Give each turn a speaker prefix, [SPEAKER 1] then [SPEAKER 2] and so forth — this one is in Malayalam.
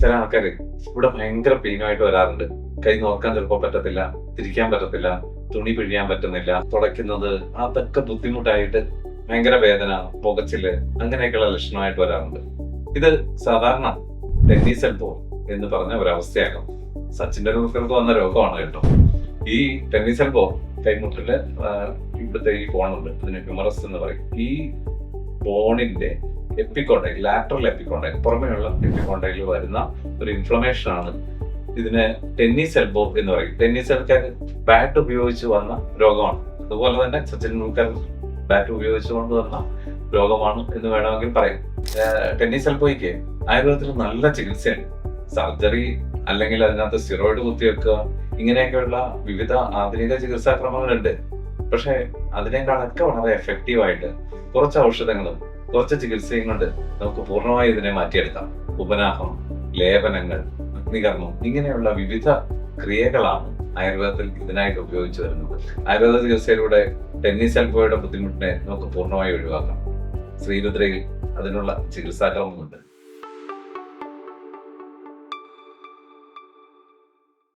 [SPEAKER 1] ചില ആൾക്കാര് ഇവിടെ ഭയങ്കര പെയിനുമായിട്ട് വരാറുണ്ട്. കൈ നോക്കാൻ ചിലപ്പോൾ പറ്റത്തില്ല, തിരിക്കാൻ പറ്റത്തില്ല, തുണി പിഴിയാൻ പറ്റുന്നില്ല, തുടയ്ക്കുന്നത് അതൊക്കെ ബുദ്ധിമുട്ടായിട്ട് ഭയങ്കര വേദന, പുകച്ചില് അങ്ങനെയൊക്കെയുള്ള ലക്ഷണമായിട്ട് വരാറുണ്ട്. ഇത് സാധാരണ ടെന്നീസ് എൽബോ എന്ന് പറഞ്ഞ ഒരവസ്ഥയാണ്. സച്ചിൻ ടെണ്ടുൽക്കർക്ക് വന്ന രോഗമാണ് കേട്ടോ. ഈ ടെന്നീസ് എൽബോ കൈമുട്ടില് ഇവിടുത്തെ ഈ ബോണുണ്ട്, അതിന് ഹ്യൂമറസ് എന്ന് പറയും. ഈ ബോണിന്റെ എപ്പിക്കോണ്ടൈൽ, ലാറ്ററൽ എപ്പിക്കോണ്ടൈൽ, പുറമേയുള്ള എപ്പിക്കോണ്ടൈൽ വരുന്ന ഒരു ഇൻഫ്ലമേഷൻ ആണ് ഇതിന് ടെന്നീസ് എൽബോ എന്ന് പറയും. ടെന്നീസ് ആൾക്കാർ ബാറ്റ് ഉപയോഗിച്ച് വന്ന രോഗമാണ്. അതുപോലെ തന്നെ സച്ചിൻ ടെണ്ടുൽക്കർ ബാറ്റ് ഉപയോഗിച്ചുകൊണ്ട് വന്ന രോഗമാണ് എന്ന് വേണമെങ്കിൽ പറയാം. ടെന്നീസ് എൽബോയ്ക്ക് ആയുർവേദത്തിൽ നല്ല ചികിത്സയുണ്ട്. സർജറി അല്ലെങ്കിൽ അതിനകത്ത് സ്റ്റിറോയിഡ് കുത്തിവെക്കുക, ഇങ്ങനെയൊക്കെയുള്ള വിവിധ ആധുനിക ചികിത്സാക്രമങ്ങളുണ്ട്. പക്ഷെ അതിനേക്കാളൊക്കെ വളരെ എഫക്റ്റീവായിട്ട് കുറച്ച് ഔഷധങ്ങളും കുറച്ച് ചികിത്സയും കൊണ്ട് നമുക്ക് പൂർണ്ണമായി ഇതിനെ മാറ്റിയെടുക്കാം. ഉപനാഹം, ലേപനങ്ങൾ, അഗ്നികർമ്മം, ഇങ്ങനെയുള്ള വിവിധ ക്രിയകളാണ് ആയുർവേദത്തിൽ ഇതിനായിട്ട് ഉപയോഗിച്ചു വരുന്നത്. ആയുർവേദ ചികിത്സയിലൂടെ ടെന്നീസ് എൽബോയുടെ ബുദ്ധിമുട്ടിനെ നമുക്ക് പൂർണ്ണമായി ഒഴിവാക്കാം. ശ്രീരുദ്രയിൽ അതിനുള്ള ചികിത്സാക്രമമുണ്ട്.